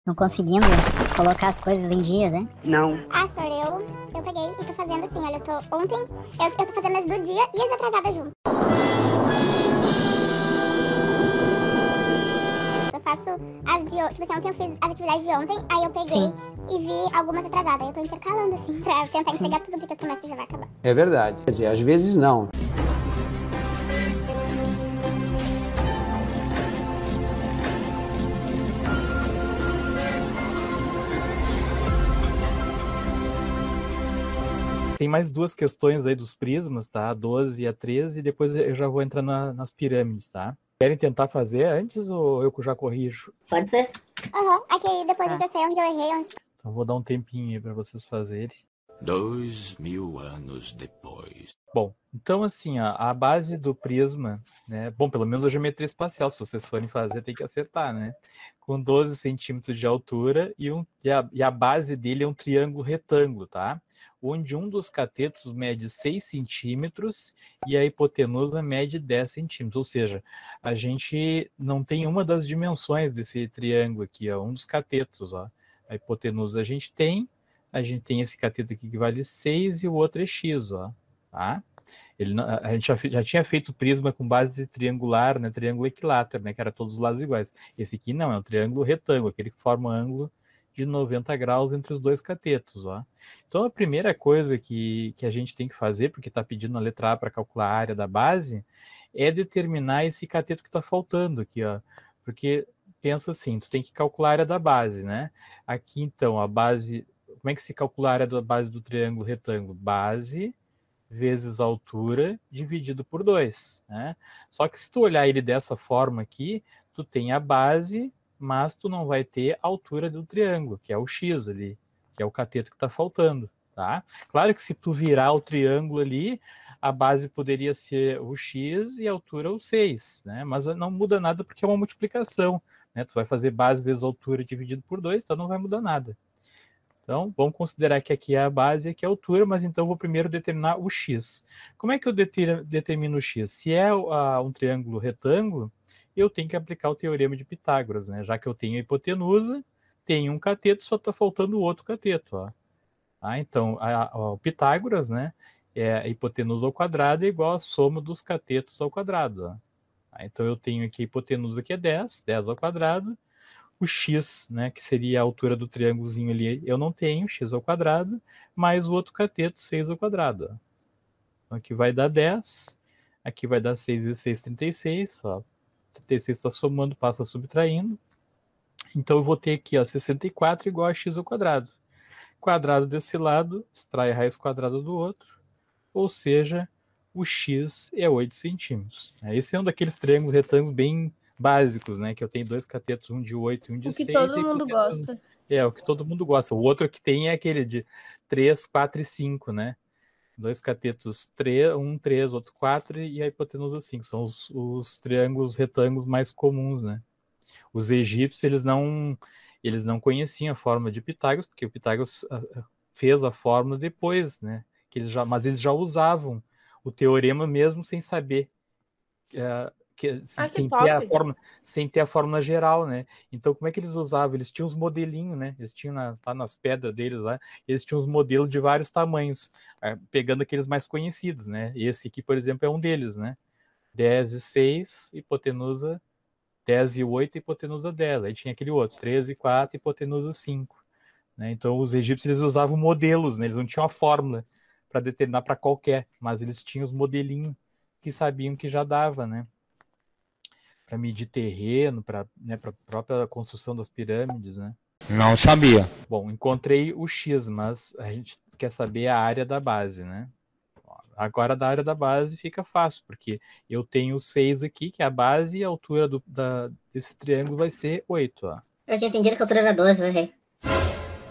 não conseguindo colocar as coisas em dias, né? Não. Ah, Sor, eu peguei e tô fazendo assim, olha, ontem eu tô fazendo as do dia e as atrasadas junto. Eu faço as de tipo assim, ontem eu fiz as atividades de ontem, aí eu peguei Sim. e vi algumas atrasadas. Eu tô intercalando assim, pra tentar Sim. pegar tudo, porque o trimestre já vai acabar. É verdade. Quer dizer, às vezes não. Tem mais duas questões aí dos prismas, tá? A 12 e a 13, e depois eu já vou entrar nas pirâmides, tá? Querem tentar fazer antes ou eu já corrijo? Pode ser? Aham, aqui depois eu já sei onde eu errei, onde... Então vou dar um tempinho aí para vocês fazerem. 2000 anos depois. Bom, então assim, ó, a base do prisma, né? Bom, pelo menos a geometria espacial, se vocês forem fazer, tem que acertar, né? Com 12 centímetros de altura e a base dele é um triângulo retângulo, tá? Onde um dos catetos mede 6 centímetros e a hipotenusa mede 10 centímetros. Ou seja, a gente não tem uma das dimensões desse triângulo aqui, ó, um dos catetos, ó. A hipotenusa a gente tem esse cateto aqui que vale 6 e o outro é x, ó, tá? A gente já tinha feito prisma com base triangular, né, triângulo equilátero, né, que era todos os lados iguais. Esse aqui não, é um triângulo retângulo, aquele que forma um ângulo de 90 graus entre os dois catetos, ó. Então a primeira coisa que a gente tem que fazer, porque está pedindo a letra A para calcular a área da base, é determinar esse cateto que está faltando aqui, ó. Porque pensa assim, tu tem que calcular a área da base, né? Aqui então a base, como é que se calcula a área da base do triângulo retângulo? Base vezes a altura dividido por 2, né? Só que se tu olhar ele dessa forma aqui, tu tem a base, mas tu não vai ter a altura do triângulo, que é o x ali, que é o cateto que está faltando, tá? Claro que se tu virar o triângulo ali, a base poderia ser o x e a altura o 6, né? Mas não muda nada porque é uma multiplicação, né? Tu vai fazer base vezes altura dividido por 2, então não vai mudar nada. Então, vamos considerar que aqui é a base e aqui é a altura, mas então eu vou primeiro determinar o x. Como é que eu determino o x? Se é um triângulo retângulo, eu tenho que aplicar o teorema de Pitágoras, né? Já que eu tenho a hipotenusa, tenho um cateto, só está faltando o outro cateto, ó. Então, o Pitágoras, né? A hipotenusa ao quadrado é igual à soma dos catetos ao quadrado, ó. Então, eu tenho aqui a hipotenusa que é 10 ao quadrado. O x, né, que seria a altura do triângulozinho ali, eu não tenho, x ao quadrado, mais o outro cateto, 6 ao quadrado. Ó. Então aqui vai dar 10, aqui vai dar 6 vezes 6, 36, ó. 36 está somando, passa subtraindo. Então eu vou ter aqui, ó, 64 igual a x ao quadrado. Quadrado desse lado, extrai a raiz quadrada do outro, ou seja, o x é 8 centímetros. Esse é um daqueles triângulos retângulos bem básicos, né? Que eu tenho dois catetos, um de 8 e um de 6. O que todo mundo gosta. É, o que todo mundo gosta. O outro que tem é aquele de 3, 4 e 5, né? Dois catetos, 3, um 3, outro 4 e a hipotenusa 5. São os triângulos retângulos mais comuns, né? Os egípcios, eles não conheciam a fórmula de Pitágoras, porque o Pitágoras fez a fórmula depois, né? Mas eles já usavam o teorema mesmo sem saber... sem ter a fórmula geral, né? Então, como é que eles usavam? Eles tinham os modelinhos, né? Eles tinham lá nas pedras deles lá, eles tinham os modelos de vários tamanhos, pegando aqueles mais conhecidos, né? Esse aqui, por exemplo, é um deles, né? 10 e 6, hipotenusa 10 e 8, hipotenusa 10. Aí tinha aquele outro, 13 e 4, hipotenusa 5. Né? Então, os egípcios, eles usavam modelos, né? Eles não tinham a fórmula para determinar para qualquer, mas eles tinham os modelinhos que sabiam que já dava, né? Para medir terreno, para a própria construção das pirâmides, né? Não sabia. Bom, encontrei o X, mas a gente quer saber a área da base, né? Agora da área da base fica fácil, porque eu tenho 6 aqui, que é a base, e a altura desse triângulo vai ser 8, ó. Eu tinha entendido que a altura era 12, eu errei.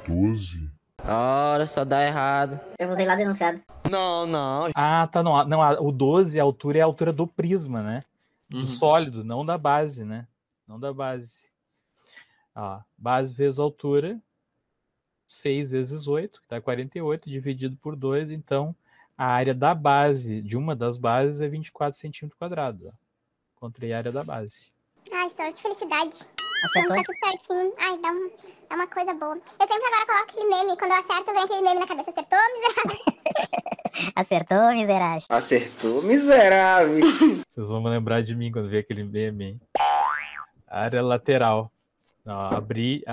12? Ora, só dá errado. Eu usei lá denunciado. Não. Ah, tá, não, o 12, a altura é a altura do prisma, né? Do sólido, não da base, né? Não da base. Ó, base vezes altura, 6 vezes 8, que dá 48, dividido por 2, então a área da base, de uma das bases, é 24 centímetros quadrados. Encontrei a área da base. Ai, Sor, que felicidade. Acertou? Quando faz tudo certinho. Ai, dá uma coisa boa. Eu sempre agora coloco aquele meme. Quando eu acerto, vem aquele meme na cabeça. Acertou, miserável? Acertou, miserável. Acertou, miserável. Vocês vão lembrar de mim quando ver aquele meme, hein? Área lateral. Ó, abri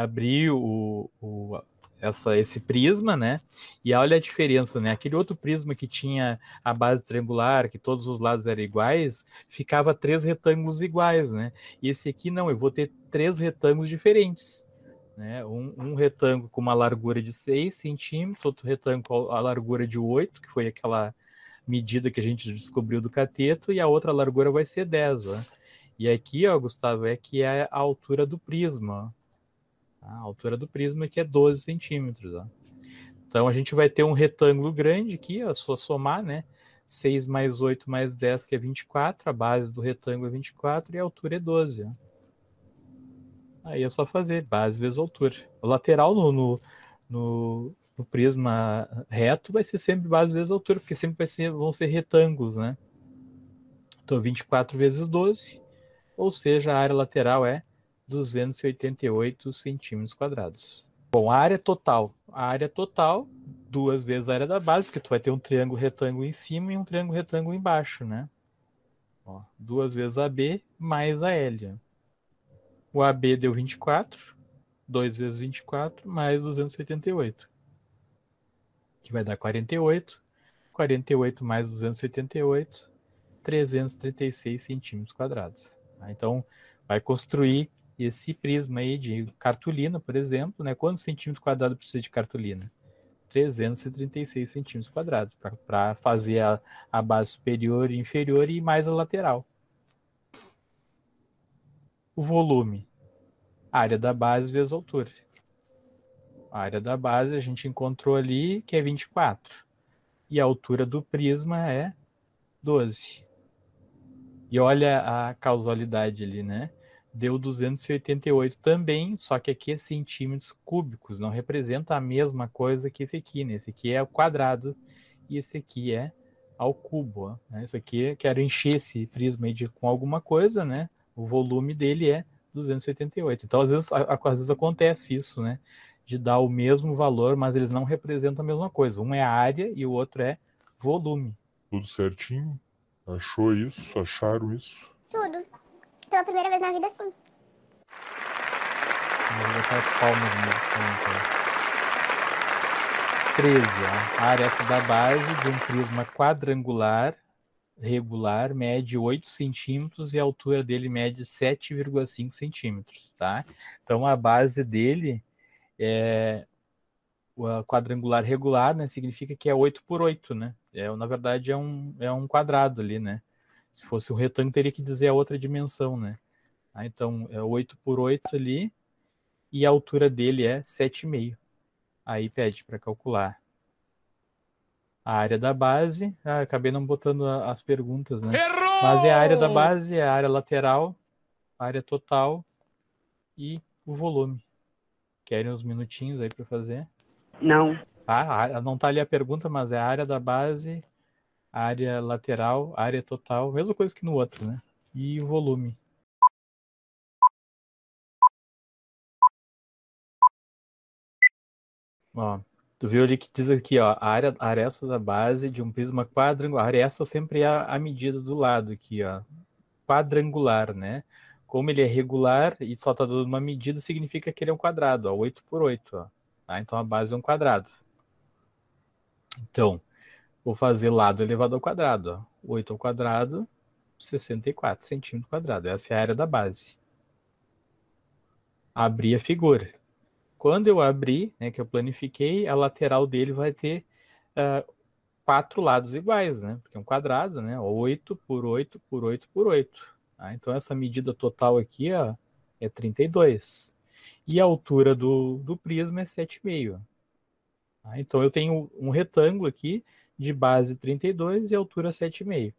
esse prisma, né? E olha a diferença, né? Aquele outro prisma que tinha a base triangular, que todos os lados eram iguais, ficava 3 retângulos iguais, né? E esse aqui não, eu vou ter 3 retângulos diferentes, né? Um retângulo com uma largura de 6 centímetros, outro retângulo com a largura de 8, que foi aquela medida que a gente descobriu do cateto, e a outra largura vai ser 10, ó. E aqui, ó, Gustavo, é que é a altura do prisma, ó. A altura do prisma que é 12 centímetros. Ó. Então a gente vai ter um retângulo grande aqui, ó, só somar, né? 6 mais 8 mais 10, que é 24. A base do retângulo é 24 e a altura é 12. Ó. Aí é só fazer base vezes altura. O lateral no prisma reto vai ser sempre base vezes altura, porque sempre vão ser retângulos, né? Então 24 vezes 12, ou seja, a área lateral é 288 centímetros quadrados. Bom, a área total. A área total, 2 vezes a área da base, porque tu vai ter um triângulo retângulo em cima e um triângulo retângulo embaixo, né? Ó, 2 vezes AB mais a L. O AB deu 24, 2 vezes 24 mais 288, que vai dar 48. 48 mais 288, 336 centímetros quadrados. Então, vai construir esse prisma aí de cartolina, por exemplo, né? Quantos centímetros quadrados precisa de cartolina? 336 centímetros quadrados, para fazer a base superior e inferior e mais a lateral. O volume. Área da base vezes altura. A área da base a gente encontrou ali, que é 24. E a altura do prisma é 12. E olha a causalidade ali, né? Deu 288 também, só que aqui é centímetros cúbicos, não representa a mesma coisa que esse aqui, né? Esse aqui é o quadrado e esse aqui é ao cubo, ó, né? Isso aqui, eu quero encher esse prisma aí com alguma coisa, né? O volume dele é 288. Então, às vezes acontece isso, né? De dar o mesmo valor, mas eles não representam a mesma coisa. Um é área e o outro é volume. Tudo certinho? Achou isso? Acharam isso? Tudo. Pela primeira vez na vida, sim. Vou botar as palmas nisso, então. 13. Ó. A área da base de um prisma quadrangular regular mede 8 centímetros e a altura dele mede 7,5 centímetros, tá? Então, a base dele é o quadrangular regular, né? Significa que é 8 por 8, né? Na verdade, é um quadrado ali, né? Se fosse um retângulo, teria que dizer a outra dimensão, né? Então, é 8 por 8 ali e a altura dele é 7,5. Aí pede para calcular. A área da base, acabei não botando as perguntas, né? Errou! Mas é a área da base, é a área lateral, a área total e o volume. Querem uns minutinhos aí para fazer? Não. Não tá ali a pergunta, mas é a área da base, a área lateral, a área total, mesma coisa que no outro, né? E o volume. Ó, tu viu ali que diz aqui, ó, a aresta da base de um prisma quadrangular. A aresta sempre é a medida do lado aqui, ó. Quadrangular, né? Como ele é regular e só tá dando uma medida, significa que ele é um quadrado, ó, 8 por 8, ó. Tá? Então a base é um quadrado. Então, vou fazer lado elevado ao quadrado, ó. 8 ao quadrado, 64 centímetros quadrados. Essa é a área da base. Abri a figura. Quando eu abrir, né, que eu planifiquei, a lateral dele vai ter 4 lados iguais, né? Porque é um quadrado, né? 8 por 8 por 8 por 8. Tá? Então, essa medida total aqui, ó, é 32. E a altura do prisma é 7,5. Tá? Então, eu tenho um retângulo aqui de base 32 e altura 7,5.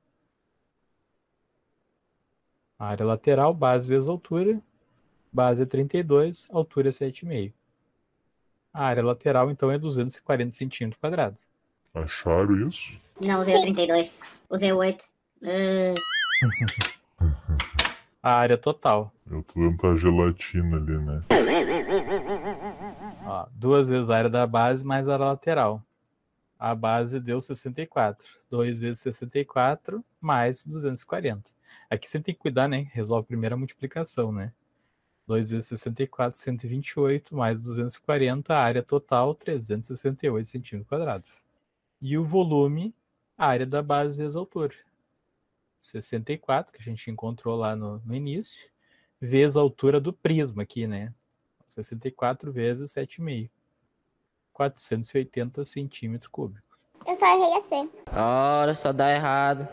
A área lateral, base vezes altura, base é 32, altura é 7,5. A área lateral, então, é 240 centímetros quadrados. Acharam isso? Não, usei o 32. Usei o 8. a área total. Eu tô dentro da gelatina ali, né? Ó, 2 vezes a área da base mais a área lateral. A base deu 64. 2 vezes 64 mais 240. Aqui você tem que cuidar, né? Resolve primeiro a multiplicação, né? 2 vezes 64, 128, mais 240, a área total, 368 centímetros quadrados. E o volume, a área da base vezes a altura. 64, que a gente encontrou lá no início, vezes a altura do prisma aqui, né? 64 vezes 7,5. 480 centímetros cúbicos. Eu só errei a C. Ora, só dá errado.